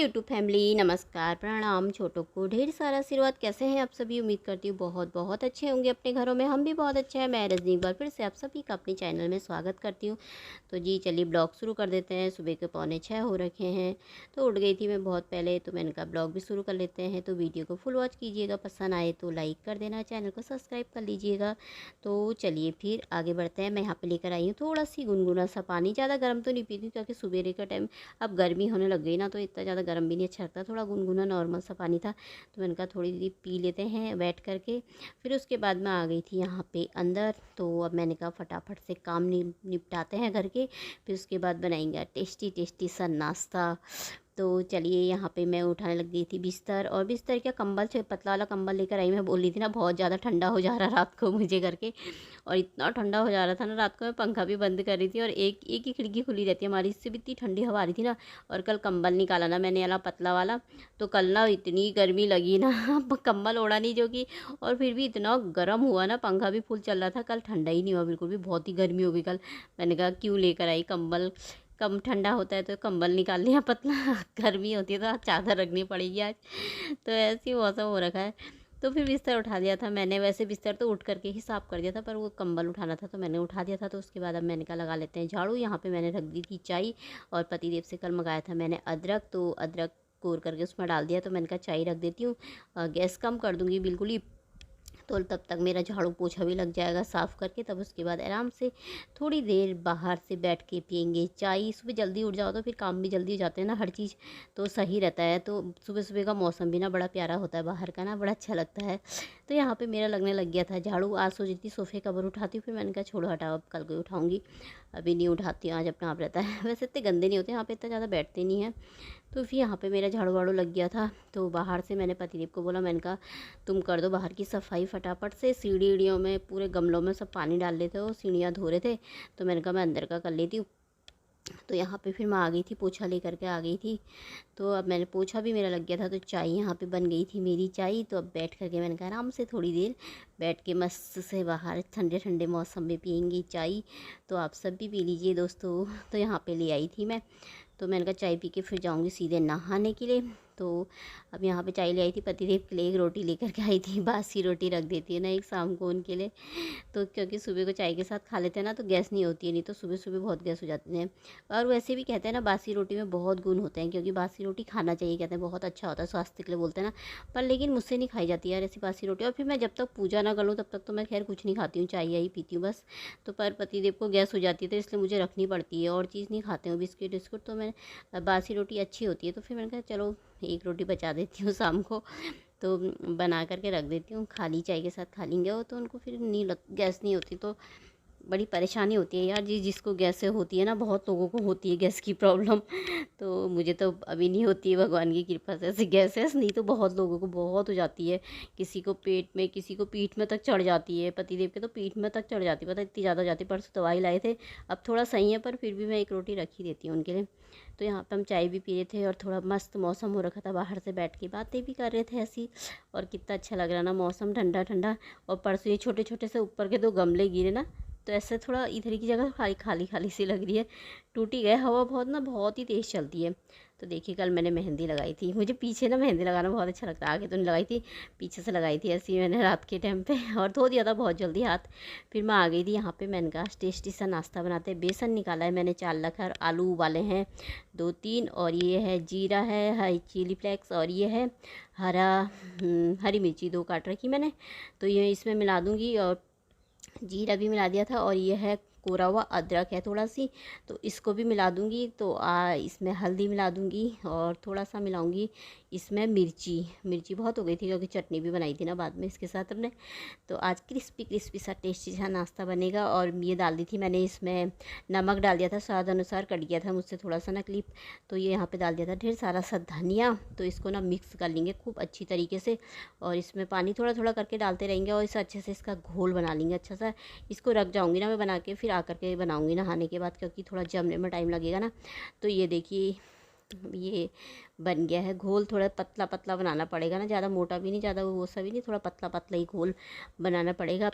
YouTube family, नमस्कार, प्रणाम। छोटों को ढेर सारा आशीर्वाद। कैसे हैं आप सभी? उम्मीद करती हूँ बहुत बहुत अच्छे होंगे अपने घरों में। हम भी बहुत अच्छे हैं। मैं रजनी एक बार फिर से आप सभी का अपने चैनल में स्वागत करती हूँ। तो जी चलिए ब्लॉग शुरू कर देते हैं। सुबह के 5:45 हो रखे हैं, तो उठ गई थी मैं बहुत पहले, तो मैंने कहा ब्लॉग भी शुरू कर लेते हैं। तो वीडियो को फुल वॉच कीजिएगा, पसंद आए तो लाइक कर देना, चैनल को सब्सक्राइब कर लीजिएगा। तो चलिए फिर आगे बढ़ते हैं। मैं यहाँ पर लेकर आई हूँ थोड़ा सी गुनगुना सा पानी। ज़्यादा गर्म तो नहीं पीती क्योंकि सुबह का टाइम अब गर्मी होने लग गई ना, तो इतना ज़्यादा गर्म भी नहीं अच्छा लगता। थोड़ा गुनगुना नॉर्मल सा पानी था, तो मैंने कहा थोड़ी देर पी लेते हैं बैठ करके। फिर उसके बाद मैं आ गई थी यहाँ पे अंदर। तो अब मैंने कहा फटाफट से काम निपटाते हैं घर के, फिर उसके बाद बनाएंगे टेस्टी टेस्टी सा नाश्ता। तो चलिए यहाँ पे मैं उठाने लग गई थी बिस्तर, और बिस्तर क्या कंबल से पतला वाला कंबल लेकर आई। मैं बोल रही थी ना बहुत ज़्यादा ठंडा हो जा रहा रात को मुझे करके, और इतना ठंडा हो जा रहा था ना रात को। मैं पंखा भी बंद कर रही थी, और एक एक ही खिड़की खुली रहती है हमारी, इससे भी इतनी ठंडी हवा आ रही थी ना। और कल कंबल निकाला ना मैंने वाला पतला वाला, तो कल ना इतनी गर्मी लगी ना कंबल ओढ़ा नहीं जो कि, और फिर भी इतना गर्म हुआ ना, पंखा भी फुल चल रहा था। कल ठंडा ही नहीं हुआ बिल्कुल भी, बहुत ही गर्मी हो गई कल। मैंने कहा क्यों लेकर आई कंबल, कम ठंडा होता है तो कंबल निकाल लिया पतला गर्मी होती है तो चादर रखनी पड़ेगी आज। तो ऐसी मौसम हो रखा है। तो फिर बिस्तर उठा दिया था मैंने। वैसे बिस्तर तो उठ करके ही साफ़ कर दिया था, पर वो कंबल उठाना था तो मैंने उठा दिया था। तो उसके बाद अब मैंने कहा लगा लेते हैं झाड़ू। यहाँ पे मैंने रख दी थी चाय, और पतिदेव से कल मंगाया था मैंने अदरक, तो अदरक कोर करके उसमें डाल दिया। तो मैंने कहा चाय रख देती हूँ, गैस कम कर दूँगी बिल्कुल ही। तो तब तक मेरा झाड़ू पोछा भी लग जाएगा साफ़ करके। तब उसके बाद आराम से थोड़ी देर बाहर से बैठ के पियेंगे चाय। सुबह जल्दी उठ जाओ तो फिर काम भी जल्दी हो जाते हैं ना, हर चीज़ तो सही रहता है। तो सुबह सुबह का मौसम भी ना बड़ा प्यारा होता है बाहर का ना, बड़ा अच्छा लगता है। तो यहाँ पे मेरा लगने लग गया था झाड़ू। आज सोच रही थी सोफ़े कवर उठाती हूँ, फिर मैंने कहा छोड़ो हटाओ, अब कल को उठाऊँगी, अभी नहीं उठाती हूँ, आज अपना आप रहता है। वैसे इतने गंदे नहीं होते यहाँ पे, इतना ज़्यादा बैठते नहीं हैं। तो फिर यहाँ पे मेरा झाड़ू वाड़ू लग गया था। तो बाहर से मैंने पतिदेव को बोला, मैंने कहा तुम कर दो बाहर की सफाई फटाफट से। सीढ़ियों में पूरे गमलों में सब पानी डाल लेते हो, सीढ़ियाँ धो रहे थे, तो मैंने कहा मैं अंदर का कर लेती हूँ। तो यहाँ पे फिर मैं आ गई थी, पोछा लेकर के आ गई थी। तो अब मैंने पोछा भी मेरा लग गया था, तो चाय यहाँ पे बन गई थी मेरी चाय। तो अब बैठ करके मैंने कहा आराम से थोड़ी देर बैठ के मस्त से बाहर ठंडे ठंडे मौसम में पियेंगी चाय। तो आप सब भी पी लीजिए दोस्तों। तो यहाँ पे ले आई थी मैं, तो मैंने कहा चाय पी के फिर जाऊँगी सीधे नहाने के लिए। तो अब यहाँ पे चाय ले आई थी, पतिदेव के लिए एक रोटी लेकर के आई थी। बासी रोटी रख देती है ना एक शाम को उनके लिए, तो क्योंकि सुबह को चाय के साथ खा लेते हैं ना तो गैस नहीं होती है, नहीं तो सुबह सुबह बहुत गैस हो जाती है। और वैसे भी कहते हैं ना बासी रोटी में बहुत गुण होते हैं, क्योंकि बासी रोटी खाना चाहिए, कहते हैं बहुत अच्छा होता है स्वास्थ्य के लिए बोलते हैं ना। पर लेकिन मुझसे नहीं खाई जाती यार ऐसी बासी रोटी। और फिर मैं जब तक पूजा ना कर लूँ तब तक तो मैं खैर कुछ नहीं खाती हूँ, चाय ही पीती हूँ बस। तो पर पतिदेव को गैस हो जाती है, तो इसलिए मुझे रखनी पड़ती है, और चीज़ नहीं खाते हूँ बिस्किट विस्कुट। तो मैं बासी रोटी अच्छी होती है, तो फिर मैंने कहा चलो एक रोटी बचा देती हूँ शाम को, तो बना करके रख देती हूँ। खाली चाय के साथ खा लेंगे वो, तो उनको फिर नहीं गैस नहीं होती। तो बड़ी परेशानी होती है यार जी, जिसको गैस से होती है ना, बहुत लोगों को होती है गैस की प्रॉब्लम। तो मुझे तो अभी नहीं होती है भगवान की कृपा से ऐसे गैस, नहीं तो बहुत लोगों को बहुत हो जाती है। किसी को पेट में, किसी को पीठ में तक चढ़ जाती है। पतिदेव के तो पीठ में तक चढ़ जाती है, पता इतनी ज़्यादा जाती है। परसों दवाई लाए थे, अब थोड़ा सही है, पर फिर भी मैं एक रोटी रख ही देती हूँ उनके लिए। तो यहाँ पे हम चाय भी पी रहे थे, और थोड़ा मस्त मौसम हो रखा था, बाहर से बैठ के बातें भी कर रहे थे ऐसी। और कितना अच्छा लग रहा ना मौसम, ठंडा ठंडा। और परसों ये छोटे छोटे से ऊपर के 2 गमले गिरे ना, तो ऐसे थोड़ा इधर की जगह खाली खाली खाली सी लग रही है, टूटी गए। हवा बहुत ना बहुत ही तेज़ चलती है। तो देखिए कल मैंने मेहंदी लगाई थी, मुझे पीछे ना मेहंदी लगाना बहुत अच्छा लगता है। आगे तो नहीं लगाई थी, पीछे से लगाई थी ऐसी मैंने रात के टाइम पे, और धो दिया था बहुत जल्दी हाथ। फिर मैं आ गई थी यहाँ पे। मैंने कहा टेस्टी सा नाश्ता बनाते हैं। बेसन निकाला है मैंने 4 रखा है, आलू उबाले हैं 2-3, और ये है जीरा है, हरी चिली फ्लेक्स, और ये है हरी मिर्ची 2 काट रखी मैंने। तो ये इसमें मिला दूँगी, और जीरा भी मिला दिया था, और ये है कोरा हुआ अदरक है थोड़ा सी, तो इसको भी मिला दूँगी। तो इसमें हल्दी मिला दूँगी, और थोड़ा सा मिलाऊँगी इसमें मिर्ची बहुत हो गई थी क्योंकि चटनी भी बनाई थी ना बाद में इसके साथ हमने। तो आज क्रिस्पी क्रिस्पी सा टेस्टी सा नाश्ता बनेगा। और ये डाल दी थी मैंने इसमें, नमक डाल दिया था स्वाद अनुसार, कट गया था मुझसे थोड़ा सा ना क्लिप। तो ये यहाँ पे डाल दिया था ढेर सारा सा धनिया। तो इसको ना मिक्स कर लेंगे खूब अच्छी तरीके से, और इसमें पानी थोड़ा थोड़ा करके डालते रहेंगे, और इसे अच्छे से इसका घोल बना लेंगे अच्छा सा। इसको रख जाऊँगी ना मैं बना के, फिर आकर के बनाऊँगी नहाने के बाद, क्योंकि थोड़ा जमने में टाइम लगेगा ना। तो ये देखिए ये बन गया है घोल। थोड़ा पतला पतला बनाना पड़ेगा ना, ज़्यादा मोटा भी नहीं, ज़्यादा वो सा भी नहीं, थोड़ा पतला पतला ही घोल बनाना पड़ेगा।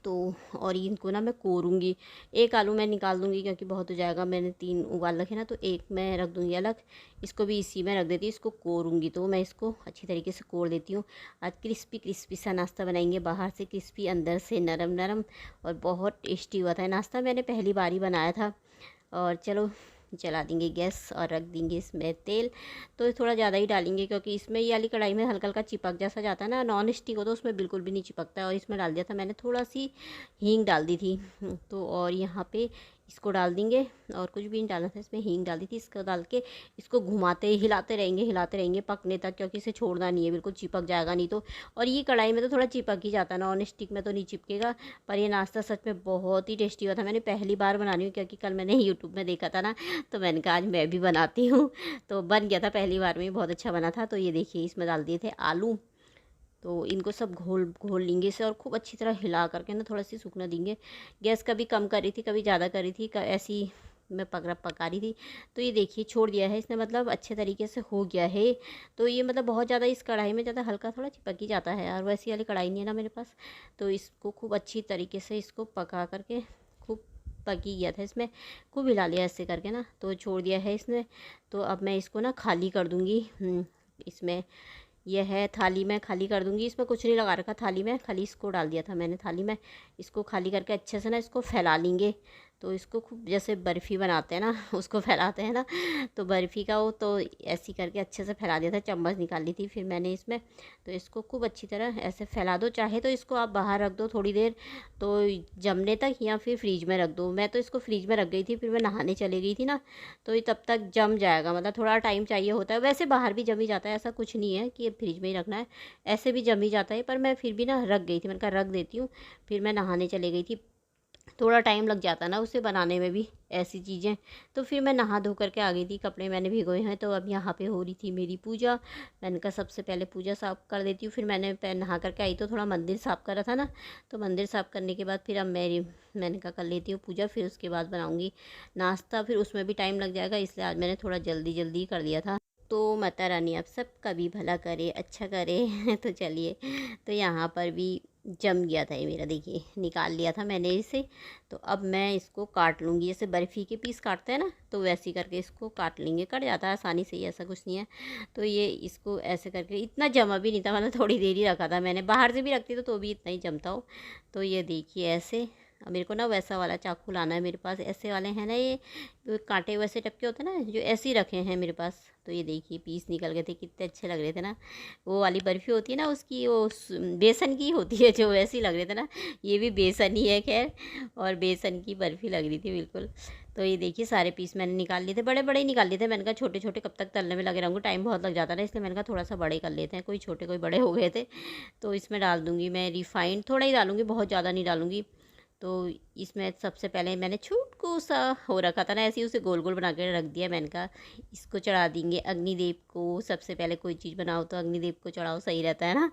तो और इनको ना मैं कोरूँगी। एक आलू मैं निकाल दूँगी क्योंकि बहुत हो जाएगा, मैंने 3 उबाल रखे ना, तो एक मैं रख दूँगी अलग, इसको भी इसी में रख देती हूँ। इसको कोरूँगी तो मैं इसको अच्छी तरीके से कोर देती हूँ। आज क्रिस्पी क्रिस्पी सा नाश्ता बनाएंगे, बाहर से क्रिस्पी अंदर से नरम नरम, और बहुत टेस्टी हुआ था नाश्ता। मैंने पहली बार ही बनाया था। और चलो जला देंगे गैस और रख देंगे इसमें तेल। तो थोड़ा ज़्यादा ही डालेंगे क्योंकि इसमें ये वाली कढ़ाई में हल्का हल्का चिपक जैसा जाता है ना, नॉन स्टिक हो तो उसमें बिल्कुल भी नहीं चिपकता है। और इसमें डाल दिया था मैंने थोड़ा सी हींग डाल दी थी। तो और यहाँ पे इसको डाल देंगे, और कुछ भी नहीं डालना था, इसमें हींग डाल दी थी। इसको डाल के इसको घुमाते हिलाते रहेंगे पकने तक, क्योंकि इसे छोड़ना नहीं है, बिल्कुल चिपक जाएगा नहीं तो। और ये कढ़ाई में तो थोड़ा चिपक ही जाता है, नॉन स्टिक में तो नहीं चिपकेगा। पर ये नाश्ता सच में बहुत ही टेस्टी हुआ था। मैंने पहली बार बना रही हूँ क्योंकि कल मैंने यूट्यूब में देखा था ना, तो मैंने कहा आज मैं भी बनाती हूँ। तो बन गया था पहली बार में, बहुत अच्छा बना था। तो ये देखिए इसमें डाल दिए थे आलू। तो इनको सब घोल घोल लेंगे इसे, और खूब अच्छी तरह हिला करके ना थोड़ा सी सूखना देंगे। गैस कभी कम कर रही थी, कभी ज़्यादा कर रही थी, ऐसी मैं पका रही थी। तो ये देखिए छोड़ दिया है इसने, मतलब अच्छे तरीके से हो गया है। तो ये मतलब बहुत ज़्यादा इस कढ़ाई में ज़्यादा हल्का थोड़ा चिपक ही जाता है, और वैसी वाली कढ़ाई नहीं है ना मेरे पास। तो इसको खूब अच्छी तरीके से इसको पका करके खूब पक ही गया था, इसमें खूब हिला लिया ऐसे करके ना, तो छोड़ दिया है इसने। तो अब मैं इसको ना खाली कर दूँगी। इसमें यह है थाली में खाली कर दूंगी। इसमें कुछ नहीं लगा रखा थाली में, खाली इसको डाल दिया था मैंने थाली में। इसको खाली करके अच्छे से ना इसको फैला लेंगे। तो इसको खूब जैसे बर्फ़ी बनाते हैं ना उसको फैलाते हैं ना, तो बर्फ़ी का वो तो ऐसी करके अच्छे से फैला दिया था। चम्मच निकाल ली थी फिर मैंने इसमें। तो इसको खूब अच्छी तरह ऐसे फैला दो। चाहे तो इसको आप बाहर रख दो थोड़ी देर, तो जमने तक, या फिर फ्रीज में रख दो। मैं तो इसको फ्रीज में रख गई थी, फिर मैं नहाने चली गई थी ना, तो ये तब तक जम जाएगा। मतलब थोड़ा टाइम चाहिए होता है, वैसे बाहर भी जम ही जाता है, ऐसा कुछ नहीं है कि फ्रिज में ही रखना है, ऐसे भी जम ही जाता है। पर मैं फिर भी ना रख गई थी, मैंने कहा रख देती हूँ। फिर मैं नहाने चली गई थी, थोड़ा टाइम लग जाता है ना उसे बनाने में भी ऐसी चीज़ें। तो फिर मैं नहा धो करके आ गई थी, कपड़े मैंने भिगोए हैं। तो अब यहाँ पे हो रही थी मेरी पूजा। मैंने कहा सबसे पहले पूजा साफ़ कर देती हूँ। फिर मैंने नहा करके आई तो थोड़ा मंदिर साफ़ करा था ना, तो मंदिर साफ़ करने के बाद फिर अब मैंने कहा कर लेती हूँ पूजा, फिर उसके बाद बनाऊँगी नाश्ता। फिर उसमें भी टाइम लग जाएगा, इसलिए आज मैंने थोड़ा जल्दी जल्दी कर लिया था। तो माता रानी आप सबका भी भला करे, अच्छा करे तो चलिए, तो यहाँ पर भी जम गया था ये मेरा, देखिए निकाल लिया था मैंने इसे। तो अब मैं इसको काट लूँगी, जैसे बर्फ़ी के पीस काटते हैं ना, तो वैसे ही करके इसको काट लेंगे। कट जाता है आसानी से ही, ऐसा कुछ नहीं है। तो ये इसको ऐसे करके, इतना जमा भी नहीं था, मतलब थोड़ी देर ही रखा था मैंने, बाहर से भी रखती तो भी इतना ही जमता हो। तो ये देखिए ऐसे। अब मेरे को ना वैसा वाला चाकू लाना है, मेरे पास ऐसे वाले हैं ना, ये जो कांटे वैसे टपके होते हैं ना, जो ऐसे ही रखे हैं मेरे पास। तो ये देखिए पीस निकल गए थे, कितने अच्छे लग रहे थे ना। वो वाली बर्फ़ी होती है ना उसकी, वो बेसन की होती है जो, वैसी लग रहे थे ना। ये भी बेसन ही है खैर, और बेसन की बर्फ़ी लग रही थी बिल्कुल। तो ये देखिए सारे पीस मैंने निकाल लिए थे, बड़े बड़े ही निकाल लिए थे। मैंने कहा छोटे छोटे कब तक तलने में लगे रहूँगा, टाइम बहुत लग जाता है, इसलिए मैंने कहा थोड़ा सा बड़े कर लेते हैं, कोई छोटे कोई बड़े हो गए थे। तो इसमें डाल दूँगी मैं रिफ़ाइंड, थोड़ा ही डालूँगी, बहुत ज़्यादा नहीं डालूँगी। तो इसमें सबसे पहले मैंने छोटू सा हो रखा था ना, ऐसे ही उसे गोल गोल बना के रख दिया। मैंने कहा इसको चढ़ा देंगे अग्निदेव को। सबसे पहले कोई चीज़ बनाओ तो अग्निदेव को चढ़ाओ, सही रहता है ना।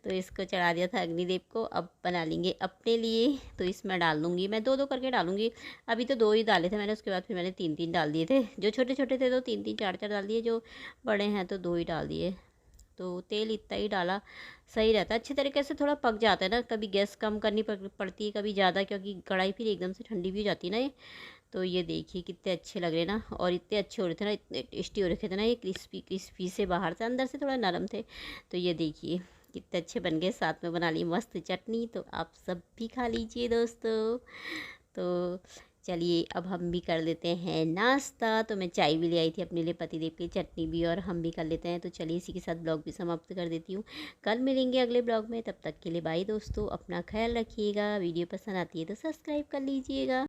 तो इसको चढ़ा दिया था अग्निदेव को। अब बना लेंगे अपने लिए। तो इसमें डाल दूँगी मैं, दो दो करके डालूँगी। अभी तो दो ही डाले थे मैंने, उसके बाद फिर मैंने तीन तीन डाल दिए थे। जो छोटे छोटे थे तो तीन तीन चार चार डाल दिए, जो बड़े हैं तो दो ही डाल दिए। तो तेल इतना ही डाला, सही रहता है, अच्छे तरीके से थोड़ा पक जाता है ना। कभी गैस कम करनी पड़ती है, कभी ज़्यादा, क्योंकि कढ़ाई फिर एकदम से ठंडी भी हो जाती है ना ये। तो ये देखिए कितने अच्छे लग रहे ना, और इतने अच्छे हो रहे थे ना, इतने टेस्टी हो रखे थे ना ये, क्रिस्पी क्रिस्पी से, बाहर से अंदर से थोड़ा नरम थे। तो ये देखिए कितने अच्छे बन गए। साथ में बना ली मस्त चटनी, तो आप सब भी खा लीजिए दोस्तों। तो चलिए अब हम भी कर लेते हैं नाश्ता। तो मैं चाय भी ले आई थी अपने लिए, पतिदेव की चटनी भी, और हम भी कर लेते हैं। तो चलिए इसी के साथ ब्लॉग भी समाप्त कर देती हूँ। कल मिलेंगे अगले ब्लॉग में, तब तक के लिए बाय दोस्तों, अपना ख्याल रखिएगा। वीडियो पसंद आती है तो सब्सक्राइब कर लीजिएगा।